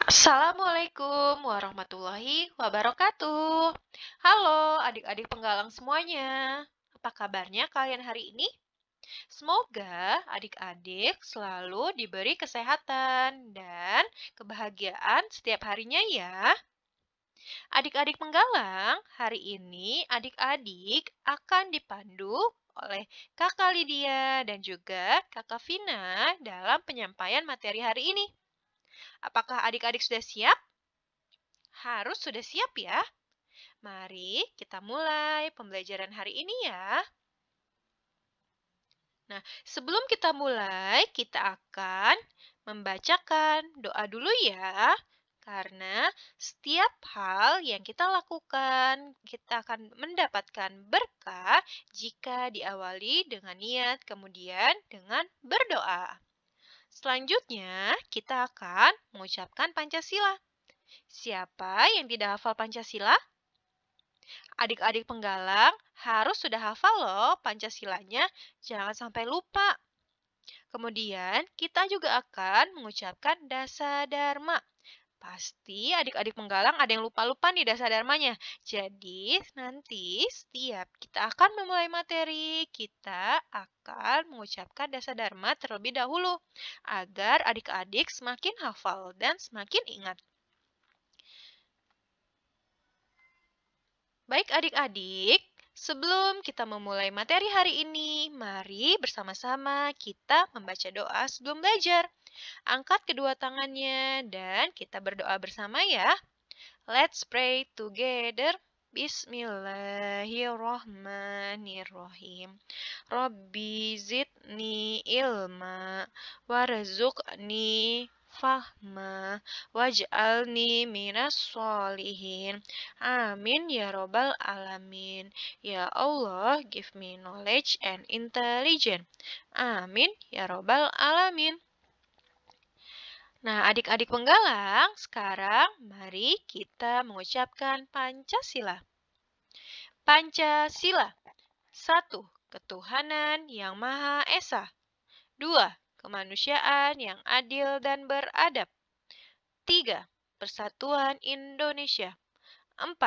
Assalamualaikum warahmatullahi wabarakatuh. Halo adik-adik penggalang semuanya. Apa kabarnya kalian hari ini? Semoga adik-adik selalu diberi kesehatan dan kebahagiaan setiap harinya ya. Adik-adik penggalang, hari ini adik-adik akan dipandu oleh Kakak Lydia dan juga Kakak Vina dalam penyampaian materi hari ini. Apakah adik-adik sudah siap? Harus sudah siap ya. Mari kita mulai pembelajaran hari ini ya. Nah, sebelum kita mulai, kita akan membacakan doa dulu ya. Karena setiap hal yang kita lakukan, kita akan mendapatkan berkah jika diawali dengan niat, kemudian dengan berdoa. Selanjutnya, kita akan mengucapkan Pancasila. Siapa yang tidak hafal Pancasila? Adik-adik penggalang harus sudah hafal loh Pancasilanya, jangan sampai lupa. Kemudian kita juga akan mengucapkan Dasadharma. Pasti adik-adik penggalang ada yang lupa-lupa nih Dasadharmanya. Jadi nanti setiap kita akan memulai materi, kita akan mengucapkan Dasadharma terlebih dahulu. Agar adik-adik semakin hafal dan semakin ingat. Baik adik-adik, sebelum kita memulai materi hari ini, mari bersama-sama kita membaca doa sebelum belajar. Angkat kedua tangannya dan kita berdoa bersama ya. Let's pray together. Bismillahirrahmanirrahim. Rabbi zidni ilma warzuqni fahma waj'alni minas solihin. Amin ya robbal alamin. Ya Allah, give me knowledge and intelligence. Amin ya robbal alamin. Nah, adik-adik penggalang, sekarang mari kita mengucapkan Pancasila. Pancasila. 1. Ketuhanan yang Maha Esa. 2. Kemanusiaan yang adil dan beradab. 3. Persatuan Indonesia. 4.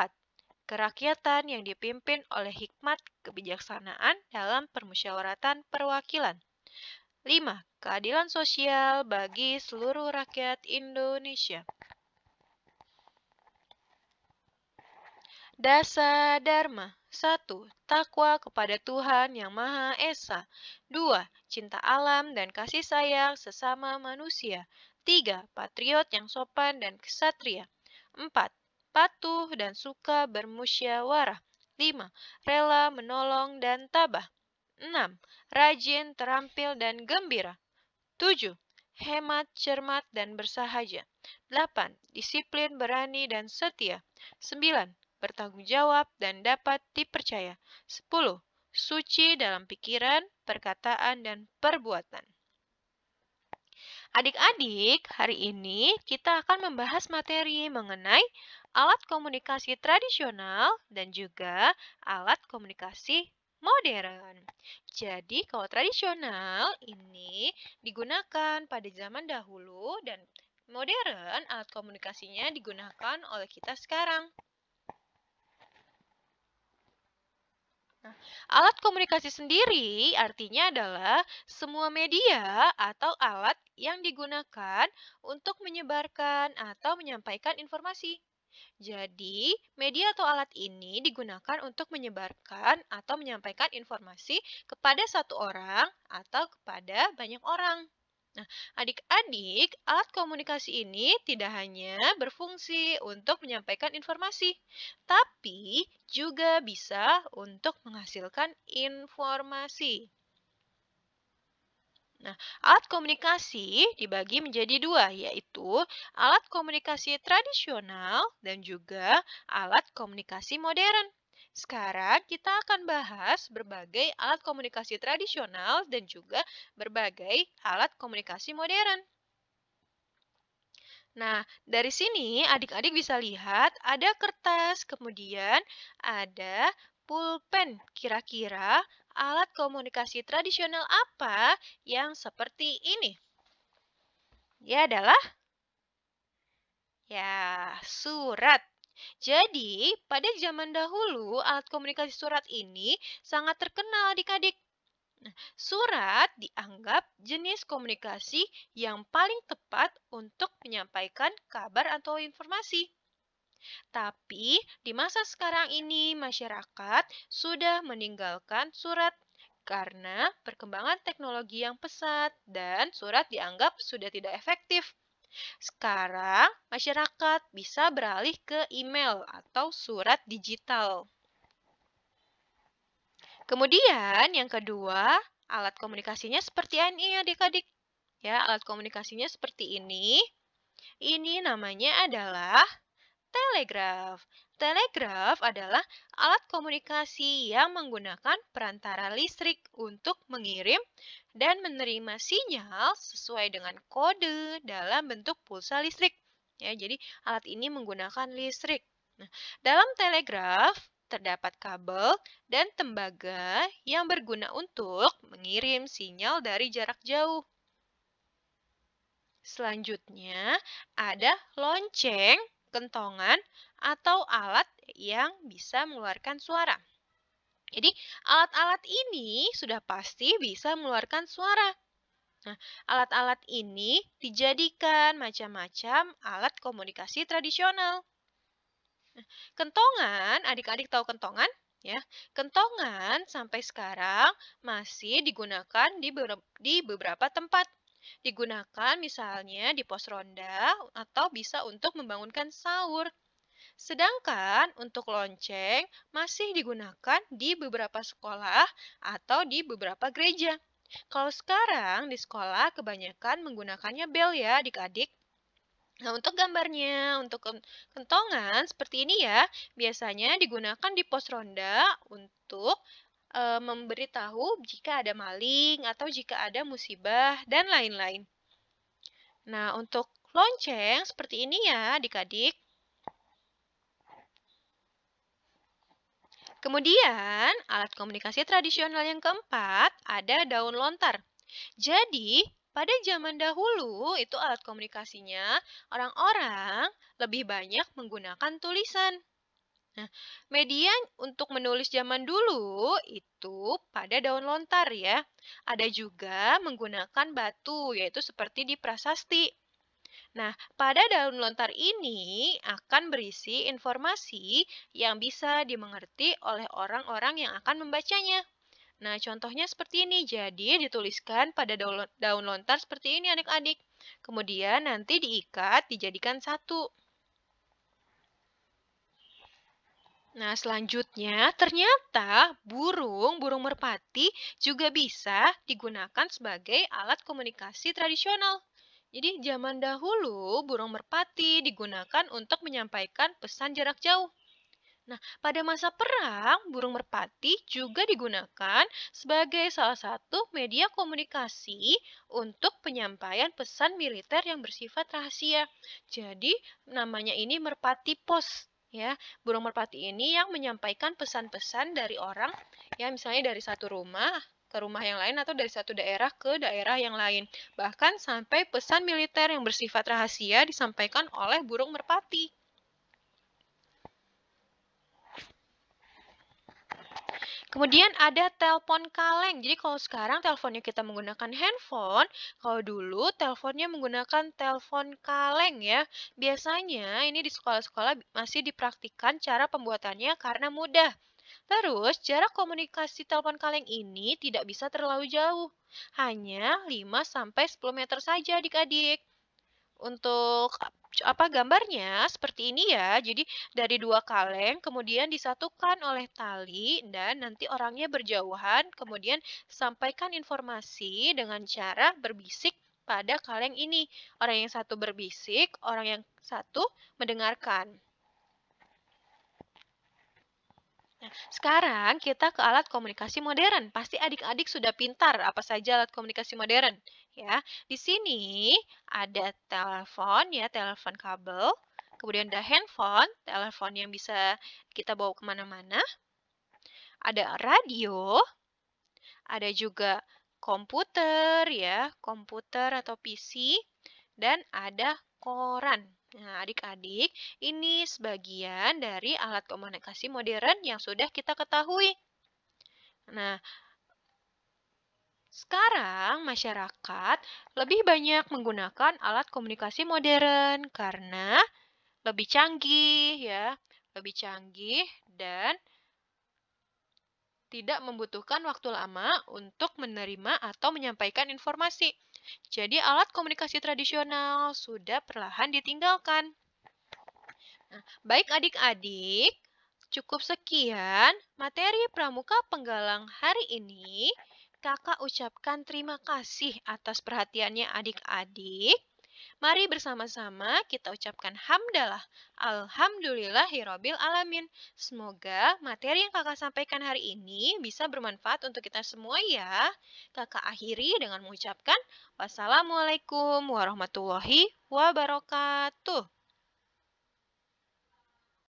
Kerakyatan yang dipimpin oleh hikmat kebijaksanaan dalam permusyawaratan perwakilan. 5. Keadilan sosial bagi seluruh rakyat Indonesia. Dasadharma. 1. Takwa kepada Tuhan Yang Maha Esa. 2. Cinta alam dan kasih sayang sesama manusia. 3. Patriot yang sopan dan ksatria. 4. Patuh dan suka bermusyawarah. 5. Rela menolong dan tabah. 6. Rajin, terampil, dan gembira. 7. Hemat, cermat, dan bersahaja. 8. Disiplin, berani, dan setia. 9. Bertanggung jawab dan dapat dipercaya. 10. Suci dalam pikiran, perkataan, dan perbuatan. Adik-adik, hari ini kita akan membahas materi mengenai alat komunikasi tradisional dan juga alat komunikasi modern. Jadi, kalau tradisional ini digunakan pada zaman dahulu dan modern alat komunikasinya digunakan oleh kita sekarang. Nah, alat komunikasi sendiri artinya adalah semua media atau alat yang digunakan untuk menyebarkan atau menyampaikan informasi. Jadi, media atau alat ini digunakan untuk menyebarkan atau menyampaikan informasi kepada satu orang atau kepada banyak orang. Nah, adik-adik, alat komunikasi ini tidak hanya berfungsi untuk menyampaikan informasi, tapi juga bisa untuk menghasilkan informasi. Nah, alat komunikasi dibagi menjadi dua, yaitu alat komunikasi tradisional dan juga alat komunikasi modern. Sekarang kita akan bahas berbagai alat komunikasi tradisional dan juga berbagai alat komunikasi modern. Nah, dari sini adik-adik bisa lihat ada kertas, kemudian ada pulpen. Kira-kira alat komunikasi tradisional apa yang seperti ini? Dia adalah Ya, surat. Jadi, pada zaman dahulu, alat komunikasi surat ini sangat terkenal adik-adik. Surat dianggap jenis komunikasi yang paling tepat untuk menyampaikan kabar atau informasi. Tapi di masa sekarang ini masyarakat sudah meninggalkan surat karena perkembangan teknologi yang pesat dan surat dianggap sudah tidak efektif. Sekarang masyarakat bisa beralih ke email atau surat digital. Kemudian yang kedua, alat komunikasinya seperti ini adik-adik. Ya, alat komunikasinya seperti ini. Ini namanya adalah telegraf. Telegraf adalah alat komunikasi yang menggunakan perantara listrik untuk mengirim dan menerima sinyal sesuai dengan kode dalam bentuk pulsa listrik. Ya, jadi alat ini menggunakan listrik. Nah, dalam telegraf terdapat kabel dan tembaga yang berguna untuk mengirim sinyal dari jarak jauh. Selanjutnya, ada lonceng, kentongan, atau alat yang bisa mengeluarkan suara. Jadi, alat-alat ini sudah pasti bisa mengeluarkan suara. Nah, alat-alat ini dijadikan macam-macam alat komunikasi tradisional. Kentongan, adik-adik tahu kentongan? Ya, kentongan sampai sekarang masih digunakan di beberapa tempat. Digunakan misalnya di pos ronda atau bisa untuk membangunkan sahur. Sedangkan untuk lonceng masih digunakan di beberapa sekolah atau di beberapa gereja. Kalau sekarang di sekolah kebanyakan menggunakannya bel ya adik-adik. Nah, untuk gambarnya, untuk kentongan seperti ini ya, biasanya digunakan di pos ronda untuk memberitahu jika ada maling atau jika ada musibah dan lain-lain. Nah, untuk lonceng seperti ini ya, adik-adik. Kemudian, alat komunikasi tradisional yang keempat ada daun lontar. Jadi, pada zaman dahulu itu alat komunikasinya orang-orang lebih banyak menggunakan tulisan. Nah, media untuk menulis zaman dulu itu pada daun lontar ya. Ada juga menggunakan batu, yaitu seperti di prasasti. Nah, pada daun lontar ini akan berisi informasi yang bisa dimengerti oleh orang-orang yang akan membacanya. Nah, contohnya seperti ini. Jadi, dituliskan pada daun lontar seperti ini adik-adik. Kemudian nanti diikat, dijadikan satu. Nah, selanjutnya ternyata burung merpati juga bisa digunakan sebagai alat komunikasi tradisional. Jadi, zaman dahulu burung merpati digunakan untuk menyampaikan pesan jarak jauh. Nah, pada masa perang, burung merpati juga digunakan sebagai salah satu media komunikasi untuk penyampaian pesan militer yang bersifat rahasia. Jadi, namanya ini merpati pos. Ya, burung merpati ini yang menyampaikan pesan-pesan dari orang, ya misalnya dari satu rumah ke rumah yang lain atau dari satu daerah ke daerah yang lain. Bahkan sampai pesan militer yang bersifat rahasia disampaikan oleh burung merpati. Kemudian ada telepon kaleng. Jadi kalau sekarang teleponnya kita menggunakan handphone, kalau dulu teleponnya menggunakan telepon kaleng ya. Biasanya ini di sekolah-sekolah masih dipraktikkan cara pembuatannya karena mudah. Terus, jarak komunikasi telepon kaleng ini tidak bisa terlalu jauh. Hanya 5-10 meter saja adik-adik. Untuk gambarnya seperti ini ya. Jadi dari dua kaleng kemudian disatukan oleh tali dan nanti orangnya berjauhan kemudian sampaikan informasi dengan cara berbisik pada kaleng ini. Orang yang satu berbisik, orang yang satu mendengarkan. Nah, sekarang kita ke alat komunikasi modern. Pasti adik-adik sudah pintar apa saja alat komunikasi modern, ya. Di sini ada telepon ya, telepon kabel. Kemudian ada handphone, telepon yang bisa kita bawa kemana-mana. Ada radio, ada juga komputer ya, komputer atau PC, dan ada koran. Nah, adik-adik, ini sebagian dari alat komunikasi modern yang sudah kita ketahui. Nah, sekarang masyarakat lebih banyak menggunakan alat komunikasi modern karena lebih canggih ya, lebih canggih dan tidak membutuhkan waktu lama untuk menerima atau menyampaikan informasi. Jadi alat komunikasi tradisional sudah perlahan ditinggalkan. Nah, baik adik-adik, cukup sekian materi Pramuka Penggalang hari ini. Kakak ucapkan terima kasih atas perhatiannya adik-adik. Mari bersama-sama kita ucapkan hamdalah. Alhamdulillahirabbil alamin. Semoga materi yang Kakak sampaikan hari ini bisa bermanfaat untuk kita semua ya. Kakak akhiri dengan mengucapkan wassalamualaikum warahmatullahi wabarakatuh.